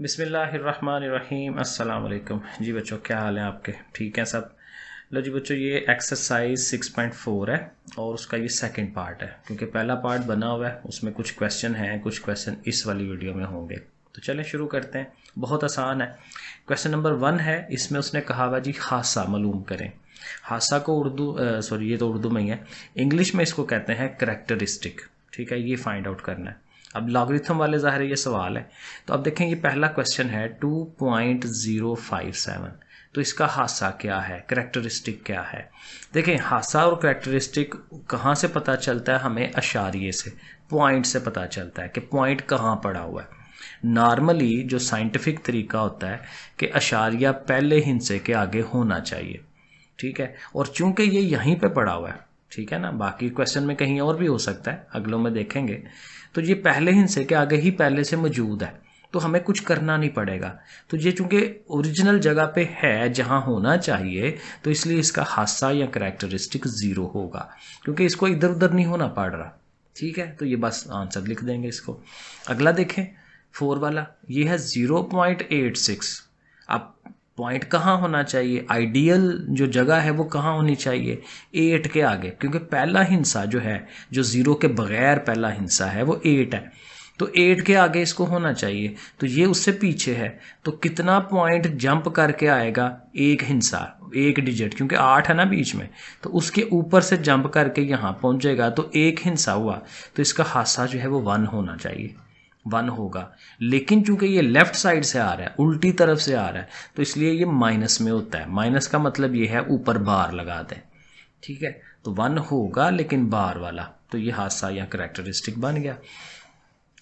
बिस्मिल्लाहिर्रहमानिर्रहीम अस्सलाम वालेकुम। जी बच्चों, क्या हाल है आपके? ठीक है सब? लो जी बच्चों, ये एक्सरसाइज 6.4 है और उसका ये सेकंड पार्ट है, क्योंकि पहला पार्ट बना हुआ है, उसमें कुछ क्वेश्चन हैं, कुछ क्वेश्चन इस वाली वीडियो में होंगे। तो चलें शुरू करते हैं। बहुत आसान है। क्वेश्चन नंबर 1 है, इसमें उसने कहा हुआ जी हासा मालूम करें। हासा को सॉरी ये तो उर्दू में ही है, इंग्लिश में इसको कहते हैं करैक्टरिस्टिक। ठीक है, ये फाइंड आउट करना है। अब लॉगरिथम वाले ज़ाहिर ये सवाल है। तो अब देखें, ये पहला क्वेश्चन है 2.057। तो इसका हासा क्या है, करैक्टरिस्टिक क्या है? देखें, हासा और करैक्टरिस्टिक कहाँ से पता चलता है? हमें अशारिये से, पॉइंट से पता चलता है कि पॉइंट कहाँ पड़ा हुआ है। नॉर्मली जो साइंटिफिक तरीका होता है कि अशारिया पहले हिंसे के आगे होना चाहिए। ठीक है, और चूंकि ये यहीं पे पड़ा हुआ है, ठीक है ना, बाकी क्वेश्चन में कहीं और भी हो सकता है, अगलों में देखेंगे। तो ये पहले हिंसे के आगे ही पहले से मौजूद है, तो हमें कुछ करना नहीं पड़ेगा। तो ये चूंकि ओरिजिनल जगह पे है जहां होना चाहिए, तो इसलिए इसका हासा या करैक्टरिस्टिक 0 होगा, क्योंकि इसको इधर उधर नहीं होना पड़ रहा। ठीक है, तो ये बस आंसर लिख देंगे इसको। अगला देखें 4 वाला, ये है 0.86। अब पॉइंट कहाँ होना चाहिए? आइडियल जो जगह है वो कहाँ होनी चाहिए? 8 के आगे, क्योंकि पहला हिंसा जो है, जो 0 के बगैर पहला हिंसा है, वो 8 है। तो 8 के आगे इसको होना चाहिए। तो ये उससे पीछे है, तो कितना पॉइंट जंप करके आएगा? एक हिंसा, एक डिजिट, क्योंकि 8 है ना बीच में, तो उसके ऊपर से जंप करके यहाँ पहुँचेगा, तो एक हिंसा हुआ। तो इसका हादसा जो है वो 1 होना चाहिए, 1 होगा। लेकिन चूंकि ये लेफ्ट साइड से आ रहा है, उल्टी तरफ से आ रहा है, तो इसलिए ये माइनस में होता है। माइनस का मतलब ये है ऊपर बार लगा दें। ठीक है, तो 1 होगा लेकिन बार वाला। तो ये हादसा या करैक्टरिस्टिक बन गया।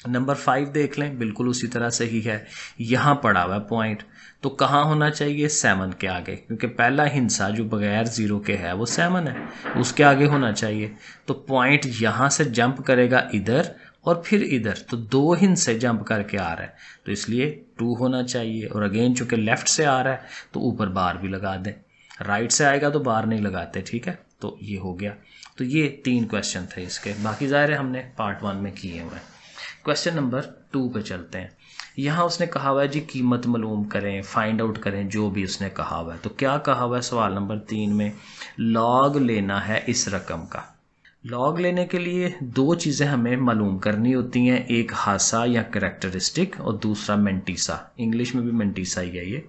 नंबर 5 देख लें, बिल्कुल उसी तरह से ही है। यहाँ पड़ा हुआ पॉइंट, तो कहाँ होना चाहिए? 7 के आगे, क्योंकि पहला हिंसा जो बगैर 0 के है वो 7 है, उसके आगे होना चाहिए। तो पॉइंट यहाँ से जंप करेगा इधर और फिर इधर, तो 2 हिंसे जंप करके आ रहा है, तो इसलिए 2 होना चाहिए। और अगेन चूंकि लेफ्ट से आ रहा है तो ऊपर बार भी लगा दें, राइट से आएगा तो बार नहीं लगाते। ठीक है, तो ये हो गया। तो ये 3 क्वेश्चन थे इसके, बाकी ज़ाहिर है हमने पार्ट 1 में किए हुए हैं। क्वेश्चन नंबर 2 पे चलते हैं। यहाँ उसने कहा हुआ है जी कीमत मालूम करें, फाइंड आउट करें, जो भी उसने कहा हुआ है। तो क्या कहा हुआ है सवाल नंबर 3 में? लॉग लेना है इस रकम का। लॉग लेने के लिए 2 चीज़ें हमें मालूम करनी होती हैं, एक हासा या करैक्टरिस्टिक और दूसरा मेंटीसा। इंग्लिश में भी मेंटीसा ही है ये।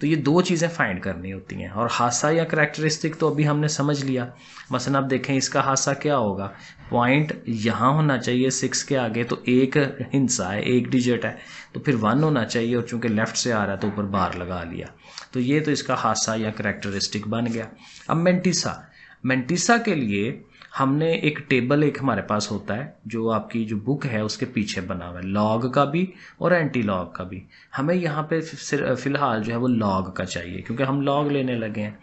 तो ये 2 चीज़ें फाइंड करनी होती हैं, और हासा या करैक्टरिस्टिक तो अभी हमने समझ लिया। मसलन आप देखें, इसका हासा क्या होगा? पॉइंट यहाँ होना चाहिए 6 के आगे, तो एक हिंसा है, एक डिजिट है, तो फिर 1 होना चाहिए, और चूंकि लेफ्ट से आ रहा है तो ऊपर बार लगा लिया। तो ये तो इसका हासा या करैक्टरिस्टिक बन गया। अब मेंटीसा, मेंटीसा के लिए हमने एक टेबल, एक हमारे पास होता है जो आपकी जो बुक है उसके पीछे बना हुआ है, लॉग का भी और एंटी लॉग का भी। हमें यहाँ पे फिलहाल जो है वो लॉग का चाहिए, क्योंकि हम लॉग लेने लगे हैं।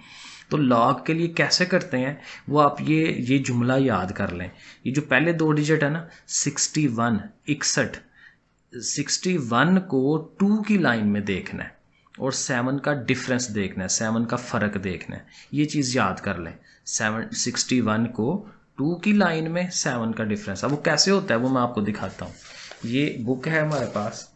तो लॉग के लिए कैसे करते हैं वो आप ये जुमला याद कर लें। ये जो पहले 2 डिजिट है ना, 61, 61, 61 को 2 की लाइन में देखना है और 7 का डिफरेंस देखना है, 7 का फ़र्क देखना है। ये चीज़ याद कर लें। 61 को 2 की लाइन में 7 का डिफरेंस। अब वो कैसे होता है वो मैं आपको दिखाता हूँ। ये बुक है हमारे पास,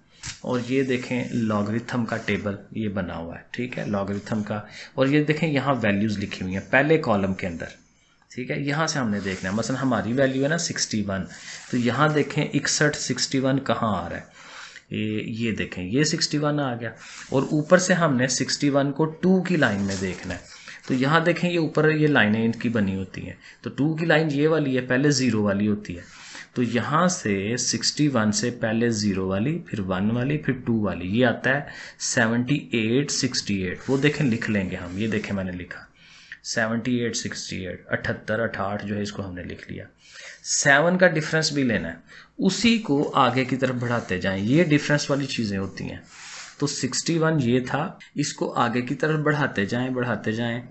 और ये देखें लॉगरिथम का टेबल ये बना हुआ है। ठीक है, लॉगरिथम का, और ये देखें यहाँ वैल्यूज़ लिखी हुई हैं पहले कॉलम के अंदर। ठीक है, यहाँ से हमने देखना है, मसलन हमारी वैल्यू है ना 61, तो यहाँ देखें 61, 61 कहाँ आ रहा है? ये देखें, ये 61 आ गया, और ऊपर से हमने 61 को 2 की लाइन में देखना है। तो यहाँ देखें, ये ऊपर ये लाइनें इनकी बनी होती हैं, तो 2 की लाइन ये वाली है, पहले 0 वाली होती है। तो यहाँ से 61 से पहले 0 वाली, फिर 1 वाली, फिर 2 वाली, ये आता है 78, 68। वो देखें लिख लेंगे हम, ये देखें मैंने लिखा 78, 68, 78, 68 जो है इसको हमने लिख लिया। 7 का डिफरेंस भी लेना है, उसी को आगे की तरफ बढ़ाते जाएं, ये डिफरेंस वाली चीज़ें होती हैं। तो 61 ये था, इसको आगे की तरफ बढ़ाते जाएं, बढ़ाते जाएं।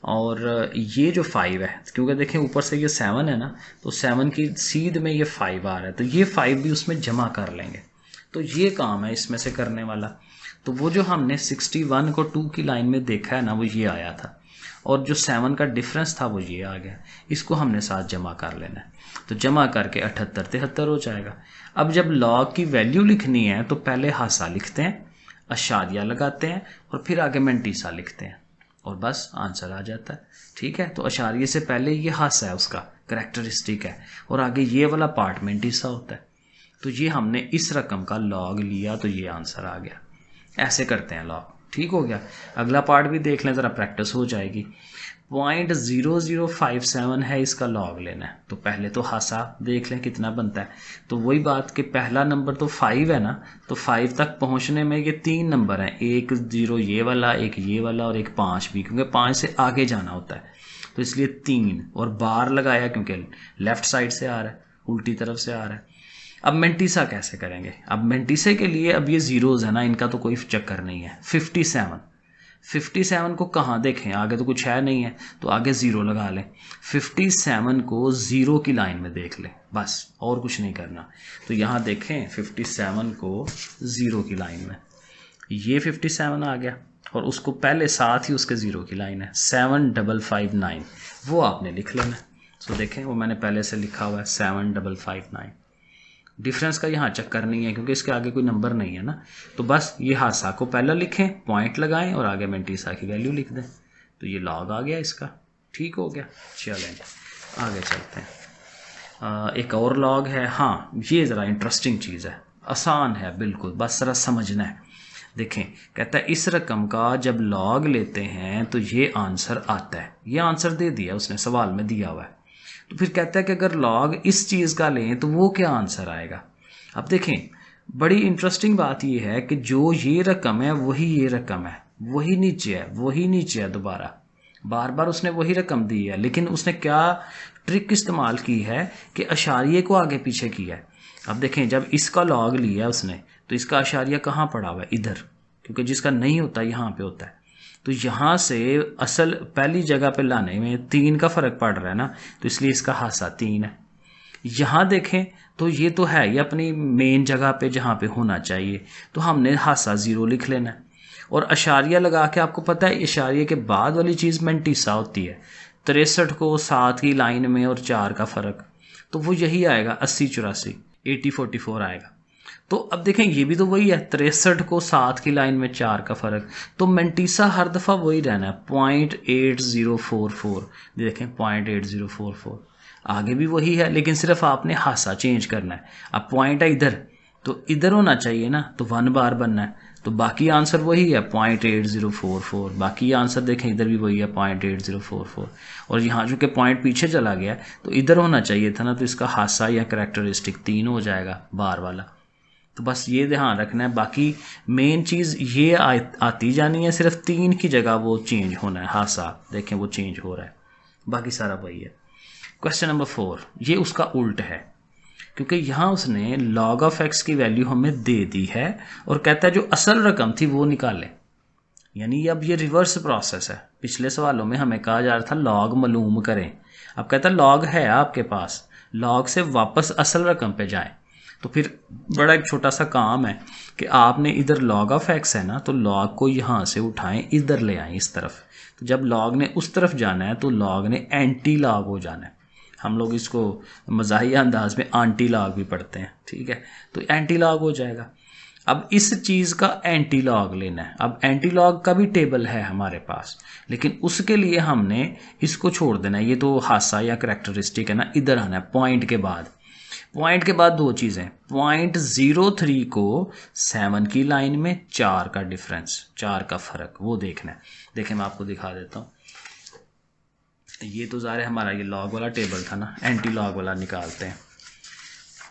और ये जो 5 है, क्योंकि देखें ऊपर से ये 7 है ना, तो 7 की सीध में ये 5 आ रहा है, तो ये 5 भी उसमें जमा कर लेंगे। तो ये काम है इसमें से करने वाला। तो वो जो हमने 61 को 2 की लाइन में देखा है ना, वो ये आया था, और जो 7 का डिफरेंस था वो ये आ गया। इसको हमने साथ जमा कर लेना है, तो जमा करके 78, 73 हो जाएगा। अब जब लॉग की वैल्यू लिखनी है तो पहले हासा लिखते हैं, अशारिया लगाते हैं और फिर आगे मेंटीसा लिखते हैं और बस आंसर आ जाता है। ठीक है, तो अशारिये से पहले ये हासा है, उसका करैक्टरिस्टिक है, और आगे ये वाला पार्ट मेंटीसा होता है। तो ये हमने इस रकम का लॉग लिया तो ये आंसर आ गया। ऐसे करते हैं लॉग। ठीक हो गया। अगला पार्ट भी देख लें, ज़रा प्रैक्टिस हो जाएगी। 0.0057 है, इसका लॉग लेना है। तो पहले तो हासा देख लें कितना बनता है। तो वही बात कि पहला नंबर तो 5 है ना, तो 5 तक पहुंचने में ये 3 नंबर हैं, एक 0 ये वाला, एक ये वाला और एक 5 भी, क्योंकि 5 से आगे जाना होता है तो इसलिए 3, और बार लगाया क्योंकि लेफ्ट साइड से आ रहा है, उल्टी तरफ से आ रहा है। अब मेंटीसा कैसे करेंगे? अब मेंटीसे के लिए अब ये जीरोज है ना, इनका तो कोई चक्कर नहीं है। 57 को कहाँ देखें, आगे तो कुछ है नहीं है, तो आगे ज़ीरो लगा लें। 57 को ज़ीरो की लाइन में देख लें, बस और कुछ नहीं करना। तो यहाँ देखें 57 को ज़ीरो की लाइन में, ये 57 आ गया और उसको पहले साथ ही उसके ज़ीरो की लाइन है 7559, वो आपने लिख लेना। तो देखें वो मैंने पहले से लिखा हुआ है 7559। डिफरेंस का यहाँ चक्कर नहीं है क्योंकि इसके आगे कोई नंबर नहीं है ना, तो बस ये हासा को पहले लिखें, पॉइंट लगाएं और आगे मेंटीसा की वैल्यू लिख दें। तो ये लॉग आ गया इसका। ठीक हो गया। चलें आगे चलते हैं। एक और लॉग है। हाँ, ये ज़रा इंटरेस्टिंग चीज़ है, आसान है बिल्कुल, बस ज़रा समझना है। देखें, कहता है इस रकम का जब लॉग लेते हैं तो ये आंसर आता है। ये आंसर दे दिया उसने, सवाल में दिया हुआ है। तो फिर कहता है कि अगर लॉग इस चीज़ का लें तो वो क्या आंसर आएगा। अब देखें, बड़ी इंटरेस्टिंग बात ये है कि जो ये रकम है वही ये रकम है, वही नीचे है, वही नीचे है, दोबारा बार बार उसने वही रकम दी है, लेकिन उसने क्या ट्रिक इस्तेमाल की है कि अशारिये को आगे पीछे किया है। अब देखें, जब इसका लॉग लिया उसने तो इसका अशारिया कहाँ पड़ा हुआ है? इधर, क्योंकि जिसका नहीं होता यहाँ पे होता है। तो यहाँ से असल पहली जगह पे लाने में 3 का फ़र्क पड़ रहा है ना, तो इसलिए इसका हासा 3 है। यहाँ देखें तो ये तो है ये अपनी मेन जगह पे जहाँ पे होना चाहिए, तो हमने हासा 0 लिख लेना है। और अशारिया लगा के, आपको पता है इशारिये के बाद वाली चीज़ मेंटीसा होती है। 63 को 7 की लाइन में और 4 का फ़र्क, तो वो यही आएगा 80-84, 80-44 आएगा। तो अब देखें ये भी तो वही है, 63 को 7 की लाइन में 4 का फ़र्क, तो मेंटीसा हर दफ़ा वही रहना है 0.8044। देखें 0.8044 आगे भी वही है, लेकिन सिर्फ आपने हासा चेंज करना है। अब पॉइंट है इधर, तो इधर होना चाहिए ना, तो 1 बार बनना है। तो बाकी आंसर वही है 0.8044। बाकी आंसर देखें इधर भी वही है 0.8044, और यहाँ जो कि पॉइंट पीछे चला गया तो इधर होना चाहिए था ना, तो इसका हासा या करैक्टरिस्टिक 3 हो जाएगा बार वाला। तो बस ये ध्यान रखना है, बाकी मेन चीज़ ये आती जानी है, सिर्फ 3 की जगह वो चेंज होना है, हासा देखें वो चेंज हो रहा है, बाकी सारा वही है। क्वेश्चन नंबर 4, ये उसका उल्ट है, क्योंकि यहाँ उसने log ऑफ x की वैल्यू हमें दे दी है और कहता है जो असल रकम थी वो निकालें। यानी अब ये रिवर्स प्रोसेस है। पिछले सवालों में हमें कहा जा रहा था log मालूम करें, अब कहता है log है आपके पास, log से वापस असल रकम पे जाएं। तो फिर बड़ा एक छोटा सा काम है कि आपने इधर log ऑफ x है ना, तो log को यहाँ से उठाएं, इधर ले आएं इस तरफ। तो जब log ने उस तरफ जाना है तो log ने एंटी log हो जाना है। हम लोग इसको मज़ाहिया अंदाज में आंटी लॉग भी पढ़ते हैं, ठीक है, तो एंटी लॉग हो जाएगा। अब इस चीज़ का एंटी लॉग लेना है। अब एंटी लॉग का भी टेबल है हमारे पास, लेकिन उसके लिए हमने इसको छोड़ देना है, ये तो हासा या करैक्टरिस्टिक है ना, इधर आना है पॉइंट के बाद। पॉइंट के बाद 2 चीज़ें, 0.03 को 7 की लाइन में 4 का डिफरेंस, 4 का फ़र्क, वो देखना है। देखें मैं आपको दिखा देता हूँ। ये तो ज़ाहिर है हमारा ये लॉग वाला टेबल था ना, एंटी लॉग वाला निकालते हैं।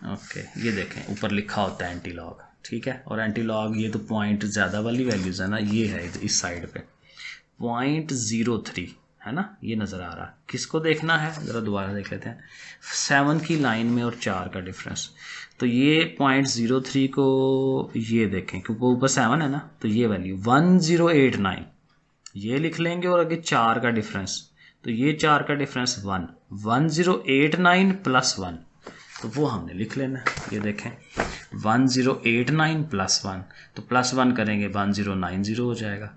ओके, ये देखें ऊपर लिखा होता है एंटी लॉग, ठीक है, और एंटी लॉग ये तो पॉइंट ज़्यादा वाली वैल्यूज़ है ना, ये है इस साइड पे 0.03 है ना, ये नज़र आ रहा है। किसको देखना है ज़रा दोबारा देख लेते हैं। 7 की लाइन में और 4 का डिफरेंस, तो ये 0.03 को ये देखें क्योंकि ऊपर 7 है ना, तो ये वैल्यू 1089 ये लिख लेंगे, और आगे 4 का डिफरेंस, तो ये 4 का डिफरेंस 1, 1089 प्लस 1, तो वो हमने लिख लेना है। ये देखें 1089 प्लस 1, तो प्लस 1 करेंगे 1090 हो जाएगा।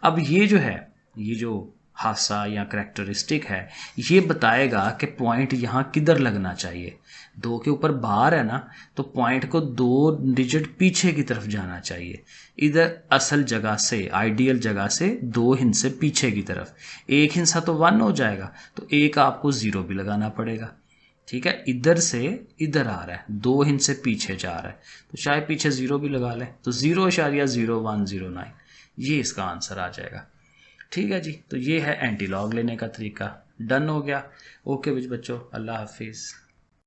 अब ये जो है, ये जो हादसा या करैक्टरिस्टिक है, ये बताएगा कि पॉइंट यहाँ किधर लगना चाहिए। 2 के ऊपर बार है ना, तो पॉइंट को 2 डिजिट पीछे की तरफ जाना चाहिए, इधर असल जगह से, आइडियल जगह से 2 हिस्से पीछे की तरफ। 1 हिस्सा तो 1 हो जाएगा, तो 1 आपको 0 भी लगाना पड़ेगा। ठीक है, इधर से इधर आ रहा है, 2 हिस्से पीछे जा रहा है, तो चाहे पीछे 0 भी लगा लें, तो 0.0109 ये इसका आंसर आ जाएगा। ठीक है जी, तो ये है एंटीलॉग लेने का तरीका। डन हो गया। ओके बच्चों, अल्लाह हाफिज़।